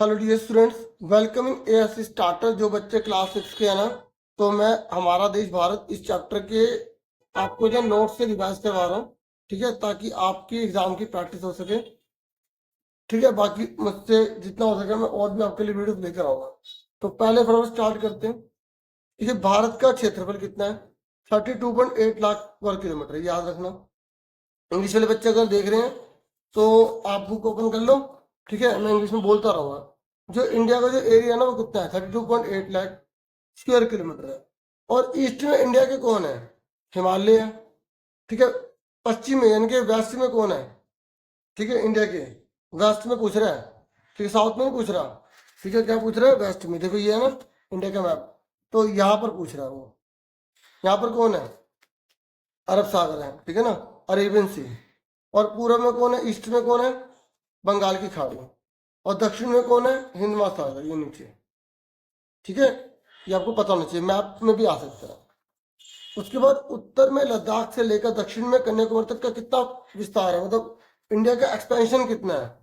Hello dear students, welcoming ASC starter. जो बच्चे class 6 के हैं ना, तो मैं हमारा देश भारत इस चैप्टर के आपको जो नोट्स से रिवाइज करवा रहा हूँ, ठीक है, ताकि आपकी एग्जाम की प्रैक्टिस हो सके। ठीक है, बाकी मुझसे जितना हो सके मैं और भी आपके लिए वीडियो लेकर आऊंगा। तो पहले फटाफट स्टार्ट करते हैं। ठीक है, भारत का क्षेत्रफल कितना है? 32.8 लाख वर्ग किलोमीटर, याद रखना। इंग्लिश वाले बच्चे अगर देख रहे हैं तो आप बुक ओपन कर लो। ठीक है, मैं इंग्लिश में बोलता रहूंगा। जो इंडिया का जो एरिया है ना, वो कितना है? 32.8 लाख स्क्वायर किलोमीटर है। और ईस्ट में इंडिया के कौन है? हिमालय है। ठीक है, पश्चिम में यानी कि वेस्ट में कौन है? ठीक है, इंडिया के वेस्ट में पूछ रहा है। ठीक है, साउथ में नहीं पूछ रहा। ठीक है, क्या पूछ रहा है? वेस्ट में। देखो ये है ना इंडिया का मैप, तो यहाँ पर पूछ रहा है वो। यहाँ पर कौन है? अरब सागर है, ठीक है ना, अरेबियन सी। और पूर्व में कौन है? ईस्ट में कौन है? बंगाल की खाड़ी। और दक्षिण में कौन है? हिंद महासागर, ये नीचे। ठीक है, ये आपको पता होना चाहिए, मैप में भी आ सकता है। उसके बाद उत्तर में लद्दाख से लेकर दक्षिण में कन्याकुमारी तक का कितना विस्तार है, मतलब इंडिया का एक्सपेंशन कितना है?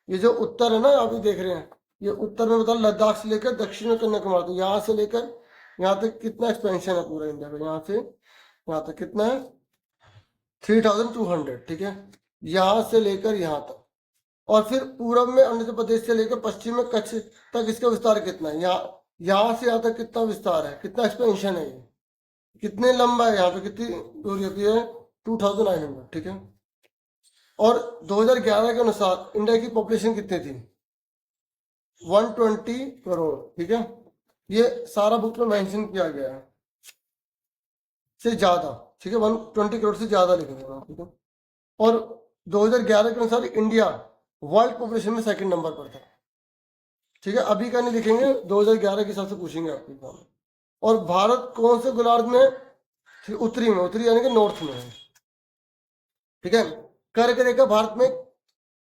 ये जो उत्तर है ना, आप ये देख रहे हैं, ये उत्तर में मतलब लद्दाख से लेकर दक्षिण में कन्याकुमारी तक, यहाँ से लेकर यहाँ तक कितना एक्सपेंशन है पूरा इंडिया का? यहाँ से यहाँ तक कितना है? 3200। ठीक है, यहाँ से लेकर यहाँ तक। और फिर पूरब में अरुणाचल प्रदेश से लेकर पश्चिम में कच्छ तक इसका विस्तार कितना है? यहाँ से यहाँ तक कितना विस्तार है, कितना एक्सपेंशन है ये? कितने लंबा है? यहाँ पे कितनी दूरी होती है? 2900। ठीक है, और 2011 के अनुसार इंडिया की पॉपुलेशन कितनी थी? 120 करोड़। ठीक है, ये सारा बुक में मेंशन किया गया है, से ज्यादा। ठीक है, 120 करोड़ से ज्यादा लिख देना। ठीक है, और 2011 के अनुसार इंडिया वर्ल्ड पॉपुलेशन में सेकंड नंबर पर था। ठीक है, अभी का नहीं लिखेंगे, 2011 के हिसाब से पूछेंगे आपके एग्जाम में। और भारत कौन से गोलार्ध में? उत्तरी में, उत्तरी यानी कि नॉर्थ में है। ठीक है, कर्क रेखा भारत में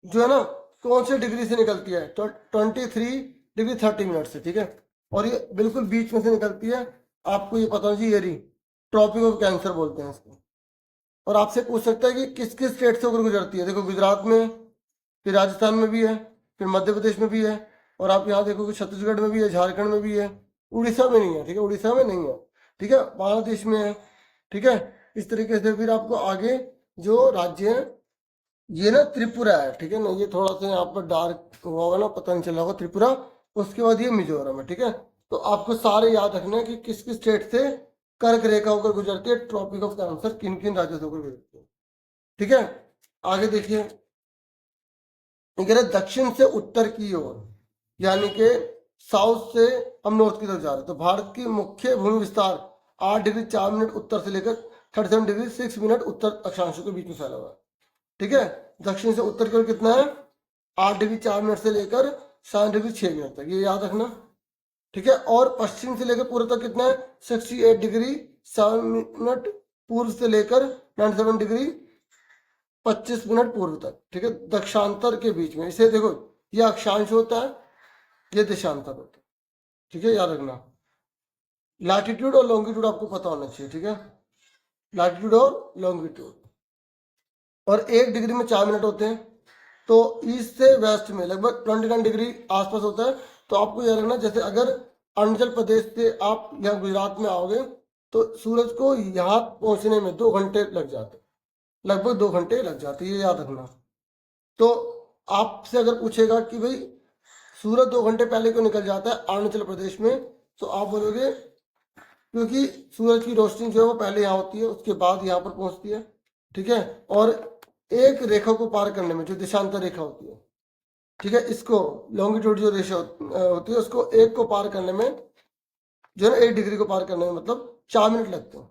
जो है ना, कौन से डिग्री से निकलती है? तो 23 डिग्री 30 मिनट से। ठीक है, और ये बिल्कुल बीच में से निकलती है। आपको ये पता होना चाहिए, ये रही ट्रॉपिक ऑफ कैंसर बोलते हैं इसको। और आपसे पूछ सकता है कि किस किस स्टेट से होकर गुजरती है। देखो, गुजरात में, फिर राजस्थान में भी है, फिर मध्य प्रदेश में भी है, और आप यहाँ देखो कि छत्तीसगढ़ में भी है, झारखंड में भी है, उड़ीसा में नहीं है। ठीक है, उड़ीसा में नहीं है। ठीक है, बांग्लादेश में है। ठीक है, इस तरीके से फिर आपको आगे जो राज्य है, ये ना त्रिपुरा है। ठीक है ना, ये थोड़ा सा यहाँ पर डार्क हुआ होगा ना, पता नहीं चला होगा, त्रिपुरा। उसके बाद ये मिजोरम है। ठीक है, तो आपको सारे याद रखना है कि किस किस स्टेट से कर्क रेखा होकर गुजरती है, ट्रॉपिक ऑफ कैंसर किन किन राज्यों से होकर गुजरती है। ठीक है, आगे देखिए, दक्षिण से उत्तर की ओर, यानी कि साउथ से हम नॉर्थ की तरफ जा रहे हैं। तो भारत की मुख्य भूमि विस्तार 8 डिग्री 4 मिनट उत्तर से लेकर 37 डिग्री 6 मिनट उत्तर अक्षांश के बीच में फैला हुआ है। ठीक है, दक्षिण से उत्तर की ओर कितना है? 8 डिग्री 4 मिनट से लेकर 7 डिग्री 6 मिनट तक, ये याद रखना। ठीक है, और पश्चिम से लेकर पूर्व तक कितना है? 68 डिग्री 7 मिनट पूर्व से लेकर 97 डिग्री 25 मिनट पूर्व तक। ठीक है, दक्षांतर के बीच में, इसे देखो, ये अक्षांश होता है, ये देशांतर होता है। ठीक है, याद रखना। लैटिट्यूड और लॉन्गिट्यूड आपको पता होना चाहिए। ठीक है, लैटिट्यूड और लॉन्गिट्यूड। और 1 डिग्री में 4 मिनट होते हैं। तो ईस्ट से वेस्ट में लगभग 29 डिग्री आसपास होता है। तो आपको यह रखना, जैसे अगर अरुणाचल प्रदेश से आप यहाँ गुजरात में आओगे, तो सूरज को यहाँ पहुंचने में 2 घंटे लग जाते, लगभग 2 घंटे लग जाते, ये याद रखना। तो आपसे अगर पूछेगा कि भाई सूरज 2 घंटे पहले क्यों निकल जाता है अरुणाचल प्रदेश में, तो आप बोलोगे क्योंकि सूरज की रोशनी जो है वो पहले यहाँ होती है, उसके बाद यहाँ पर पहुंचती है। ठीक है, और एक रेखा को पार करने में, जो देशांतर रेखा होती है, ठीक है, इसको लॉन्गिट्यूड जो रेखा होती है, उसको एक को पार करने में, जो है ना, 1 डिग्री को पार करने में मतलब 4 मिनट लगते हैं।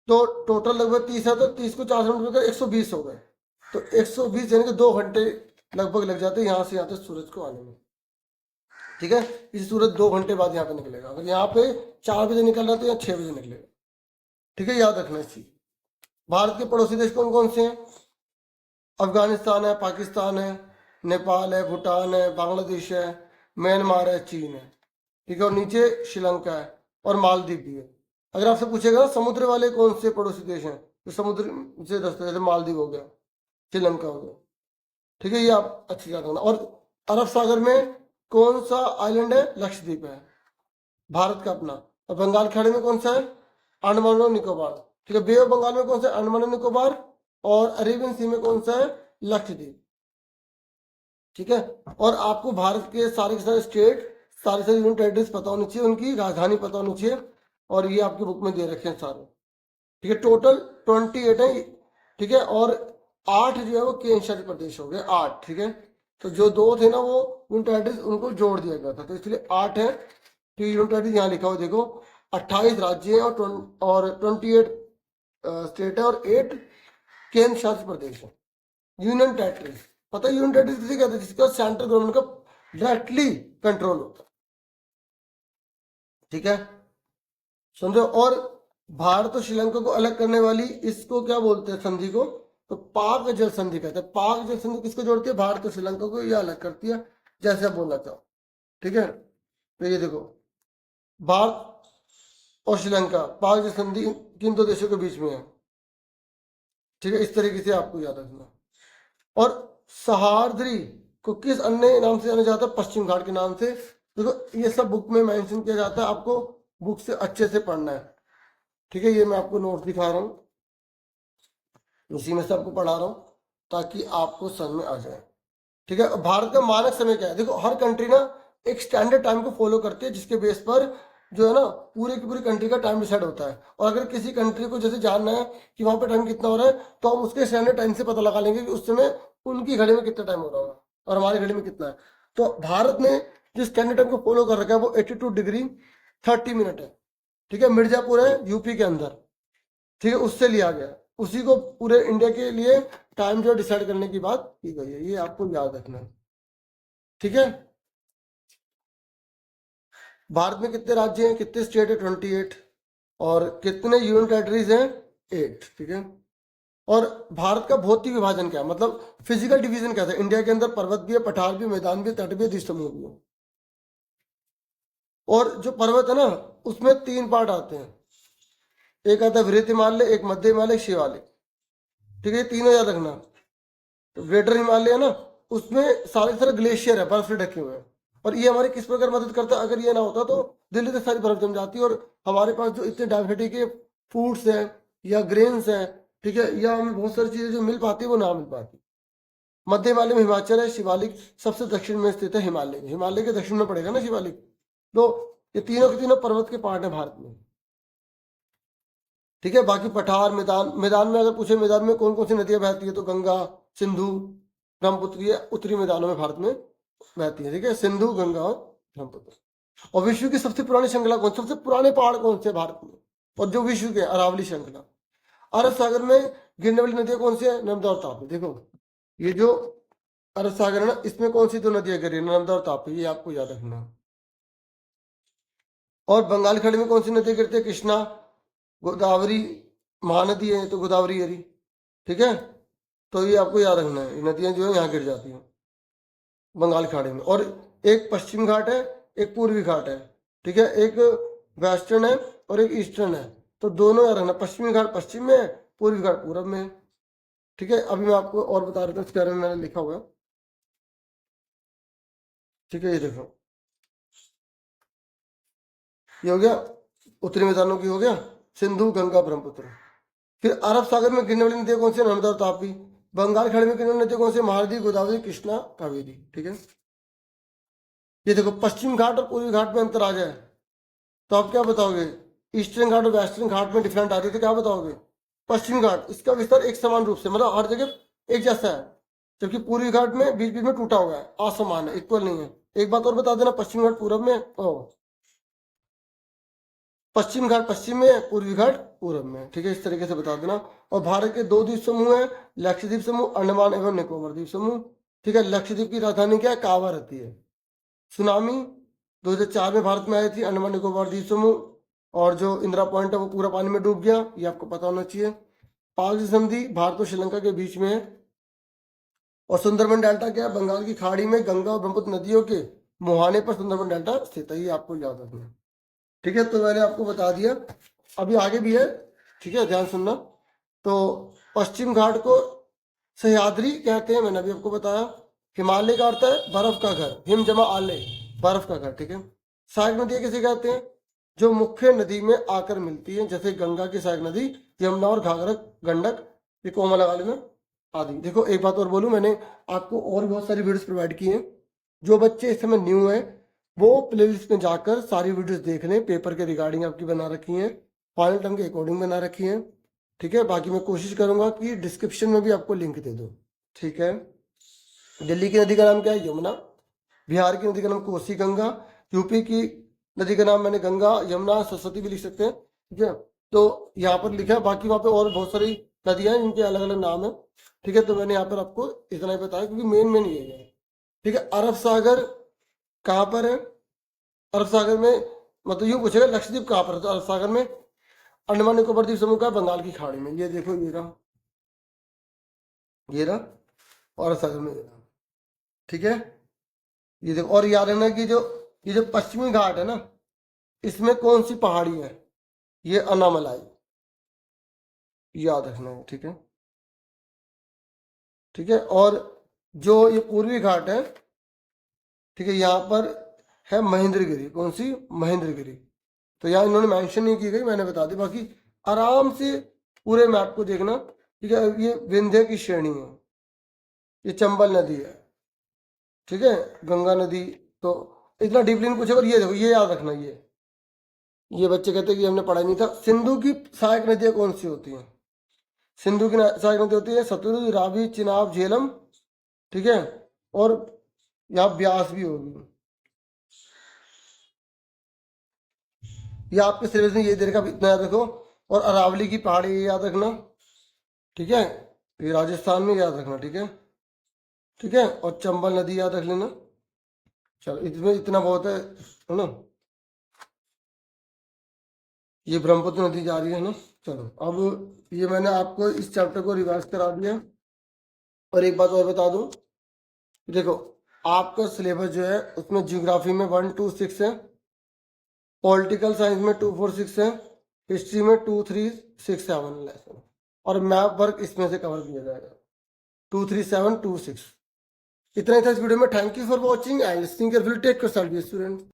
तो टोटल लगभग 30 है, तो 30 को 4 से मिलकर 120 हो गए। तो 120 यानी कि 2 घंटे लगभग लग जाते हैं यहाँ से यहाँ तक सूरज को आने में। ठीक है, इस सूरज 2 घंटे बाद यहाँ पे निकलेगा। अगर यहाँ पे 4 बजे निकल रहा है तो यहाँ 6 बजे निकलेगा। ठीक है, याद रखना इस चीज। भारत के पड़ोसी देश कौन कौन से हैं? अफगानिस्तान है, पाकिस्तान है, नेपाल है, भूटान है, बांग्लादेश है, म्यांमार है, चीन है। ठीक है, और नीचे श्रीलंका है, और मालदीव भी है। अगर आपसे पूछेगा ना समुद्र वाले कौन से पड़ोसी देश हैं, तो समुद्र से रास्ते, जैसे मालदीव हो गया, श्रीलंका हो गया। ठीक है, ये आप अच्छी याद रखना। और अरब सागर में कौन सा आइलैंड है? लक्षद्वीप है भारत का अपना। और बंगाल खाड़ी में कौन सा है? अंडमान और निकोबार। ठीक है, बे ऑफ बंगाल में कौन सा है? अंडमान और निकोबार। और अरेबियन सी में कौन सा है? लक्षद्वीप। ठीक है, और आपको भारत के सारे स्टेट, सारे यूनियन टेरिटरीज पता होनी चाहिए, उनकी राजधानी पता होनी चाहिए, और ये आपकी बुक में दे रखे हैं सारे। ठीक है, टोटल 28 है। ठीक है, और 8 जो है वो केंद्र शासित प्रदेश हो गए, 8। ठीक है, तो जो 2 थे ना वो यूनियन टेरिटरीज, उनको जोड़ दिया गया था, तो इसलिए 8 है। तो यूनियन टेरिटरीज यहाँ लिखा हुआ देखो, 28 राज्य हैं और 28 स्टेट है और 8 केंद्र शासित प्रदेश है। यूनियन टेरिटरीज, पता है यूनियन टेरिटरीज किसे कहते हैं? जिसका सेंट्रल गवर्नमेंट का डायरेक्टली कंट्रोल होता है। ठीक है, समझो। और भारत और श्रीलंका को अलग करने वाली इसको क्या बोलते हैं संधि को? तो पाक जल संधि कहते हैं। पाक जल संधि किसको जोड़ती है? भारत और श्रीलंका को, यह अलग करती है, जैसे आप बोलना चाहो। ठीक है, तो ये देखो, भारत और श्रीलंका पाक जल संधि किन 2 देशों के बीच में है। ठीक है, इस तरीके से आपको याद रखना। और सहारद्री को किस अन्य नाम से जाना जाता है? पश्चिम घाट के नाम से। देखो ये सब बुक में मेंशन किया जाता है, आपको बुक से अच्छे से पढ़ना है। ठीक है, ये मैं आपको नोट दिखा रहा हूँ, इसी में से आपको पढ़ा रहा हूँ ताकि आपको समझ में आ जाए। ठीक है, भारत का मानक समय क्या है? देखो हर कंट्री ना एक स्टैंडर्ड टाइम को फॉलो करती है, जिसके बेस पर जो है ना पूरे की पूरी कंट्री का टाइम डिसाइड होता है। और अगर किसी कंट्री को जैसे जानना है कि वहां पे टाइम कितना हो रहा है, तो हम उसके स्टैंडर्ड टाइम से पता लगा लेंगे कि उस समय उनकी घड़ी में कितना टाइम हो रहा होगा और हमारी घड़ी में कितना है। तो भारत ने जिस स्टैंडर्ड टाइम को फॉलो कर रखा है वो 82 डिग्री 30 मिनट है। ठीक है, मिर्जापुर है यूपी के अंदर। ठीक है, उससे लिया गया, उसी को पूरे इंडिया के लिए टाइम जो डिसाइड करने की बात की गई है, ये आपको याद रखना है। ठीक है, भारत में कितने राज्य हैं, कितने स्टेट है? 28। और कितने यूनियन टेरिटरीज हैं? 8। ठीक है, और भारत का भौतिक विभाजन क्या है, मतलब फिजिकल डिवीजन क्या है? इंडिया के अंदर पर्वत भी है, पठार भी, मैदान भी, तट भी, द्वीपसमूह भी है। और जो पर्वत है ना उसमें 3 पार्ट आते हैं, एक आता है वृहत हिमालय, एक मध्य हिमालय, एक शिवालिक। ठीक है, ये तीनों याद रखना। तो ग्रेटर हिमालय है ना, उसमें सारे ग्लेशियर है, बर्फ से ढके हुए हैं। और ये हमारी किस प्रकार मदद करता है? अगर ये ना होता तो दिल्ली तक सारी बर्फ जम जाती, और हमारे पास जो इतने डायबिटी के फूड्स हैं या ग्रेन्स हैं, ठीक है, या हमें बहुत सारी चीजें जो मिल पाती है वो ना मिल पाती। मध्य हिमालय में हिमाचल है, शिवालिक सबसे दक्षिण में स्थित है, हिमालय में, हिमालय के दक्षिण में पड़ेगा ना शिवालिक। तो ये तीनों के तीनों पर्वत के पार्ट है भारत में। ठीक है, बाकी पठार, मैदान, मैदान में अगर पूछे मैदान में कौन कौन सी नदियां बहती है, तो गंगा, सिंधु, ब्रह्मपुत्र, ये उत्तरी मैदानों में भारत में बहती है। ठीक है, सिंधु, गंगा और ब्रह्मपुत्र। और विश्व की सबसे पुरानी श्रृंखला कौन, सबसे पुराने पहाड़ कौन से भारत में? और जो विश्व के अरावली श्रृंखला। अरब सागर में गिरने वाली नदियां कौन सी है? नर्मदा और तापी। देखो ये जो अरब सागर है ना, इसमें कौन सी 2 नदियां गिरी? नर्मदा और तापी, ये आपको याद रखना। और बंगाल खाड़ी में कौन सी नदियां गिरती है? कृष्णा, गोदावरी, महानदी है तो गोदावरी हरी। ठीक है, तो ये आपको याद रखना है, ये नदियां जो है यहाँ गिर जाती हैं बंगाल खाड़ी में। और एक पश्चिम घाट है, एक पूर्वी घाट है। ठीक है, एक वेस्टर्न है और एक ईस्टर्न है, तो दोनों याद रखना, पश्चिमी घाट पश्चिम में है, पूर्वी घाट पूरब में है। ठीक है, अभी मैं आपको और बता देता हूँ, इसके बारे में मैंने लिखा हुआ है। ठीक है, ये देखो, ये हो गया उत्तरी मैदानों की, हो गया सिंधु, गंगा, ब्रह्मपुत्र। फिर अरब सागर में गिरने वाली नदियां कौन सी? नर्मदा और तापी। बंगाल खाड़ी में गिरने वाली नदियां कौन सी? महानदी, गोदावरी, कृष्णा, कावेरी। ठीक है, ये देखो पश्चिम घाट और पूर्वी घाट में अंतर आ जाए तो आप क्या बताओगे? ईस्टर्न घाट और वेस्टर्न घाट में डिफरेंट आ रही है, तो क्या बताओगे? पश्चिम घाट, इसका विस्तार एक समान रूप से, मतलब हर जगह एक जैसा है, जबकि पूर्वी घाट में बीच बीच में टूटा हुआ है, असमान है, इक्वल नहीं है। एक बात और बता देना, पश्चिम घाट पूरब में, पश्चिम घाट पश्चिम में है, पूर्वी घाट पूरब में। ठीक है, इस तरीके से बता देना। और भारत के 2 द्वीप समूह है, लक्षद्वीप समूह, अंडमान एवं निकोबार द्वीप समूह। ठीक है, लक्षद्वीप की राजधानी क्या है? कावा रहती है। सुनामी 2004 में भारत में आई थी, अंडमान निकोबार द्वीप समूह। और जो इंदिरा पॉइंट है वो पूरा पानी में डूब गया, ये आपको पता होना चाहिए। पाक संधि भारत और श्रीलंका के बीच में है। और सुंदरबन डेल्टा क्या है? बंगाल की खाड़ी में गंगा और ब्रह्मपुत्र नदियों के मुहाने पर सुंदरबन डेल्टा स्थित है, ये आपको याद रखना है। ठीक है, तो मैंने आपको बता दिया, अभी आगे भी है। ठीक है, ध्यान सुनना। तो पश्चिम घाट को सह्याद्री कहते हैं, मैंने अभी आपको बताया। हिमालय का अर्थ है बर्फ का घर, हिम जमा आलय, बर्फ का घर, ठीक है। सहायक नदियां किसे कहते हैं? जो मुख्य नदी में आकर मिलती है, जैसे गंगा की सहायक नदी, यमुना और घाघरा, गंडक, ये कोमा लगा लेना, आदि। देखो एक बात और बोलूं, मैंने आपको और बहुत सारी वीडियोस प्रोवाइड की हैं। जो बच्चे इस समय न्यू हैं वो प्लेलिस्ट में जाकर सारी वीडियोस देख लें, पेपर के रिगार्डिंग आपकी बना रखी हैं, फाइनल टर्म के अकॉर्डिंग बना रखी हैं, ठीक है। बाकी मैं कोशिश करूंगा कि डिस्क्रिप्शन में भी आपको लिंक दे दूं, ठीक है। दिल्ली की नदी का नाम क्या है? यमुना। बिहार की नदी का नाम कोसी गंगा। यूपी की नदी का नाम मैंने गंगा, यमुना, सरस्वती भी लिख सकते हैं, ठीक है। तो यहाँ पर लिखा है, बाकी वहाँ पे और बहुत सारी नदियां हैं जिनके अलग अलग नाम है, ठीक है। तो मैंने यहाँ पर आपको इतना ही बताया क्योंकि मेन मेन ये है, ठीक है। अरब सागर कहाँ पर है? अरब सागर में मतलब यूँ पूछेगा लक्षद्वीप कहाँ पर है, तो अरब सागर में, अंडमान निकोबार द्वीप समूह का, बंगाल की खाड़ी में। ये देखो, ये रहा और अरब सागर में ये रहा, ठीक है। ये देखो, और याद रखना कि जो ये जो पश्चिमी घाट है ना, इसमें कौन सी पहाड़ी है? ये अनामलाई, याद रखना है, ठीक है, ठीक है। और जो ये पूर्वी घाट है, ठीक है, यहाँ पर है महेंद्रगिरी। कौन सी? महेंद्रगिरी। तो यहाँ इन्होंने मेंशन नहीं की गई, मैंने बता दी। बाकी आराम से पूरे मैप को देखना, ठीक है। ये विंध्य की श्रेणी है, ये चंबल नदी है, ठीक है, गंगा नदी। तो इतना डीपली नहीं पूछेगा। और ये देखो, ये याद रखना, ये बच्चे कहते हैं कि हमने पढ़ा नहीं था। सिंधु की सहायक नदियां कौन सी होती हैं? सिंधु की सहायक नदी होती है सतलुज, रावी, चिनाब, झेलम, ठीक है। और यहाँ ब्यास भी होगी। ये आपके सिलेबस में ये दे रखा, इतना याद रखो। और अरावली की पहाड़ी ये याद रखना, ठीक है, ये राजस्थान में, याद रखना, ठीक है, ठीक है। और चंबल नदी याद रख लेना। चलो, इसमें इतना बहुत है ना। ये ब्रह्मपुत्र नदी जा रही है ना। चलो, अब ये मैंने आपको इस चैप्टर को रिवाइज करा दिया। और एक बात और बता दूं, देखो आपका सिलेबस जो है उसमें ज्योग्राफी में 1 2 6 है, पॉलिटिकल साइंस में 2 4 6 है, हिस्ट्री में 2 3 6 7 लेसन, और मैप वर्क इसमें से कवर किया जाएगा 2 3 7 2 6। इतना ही था इस वीडियो में। Thank you for watching and listening carefully. Take care student.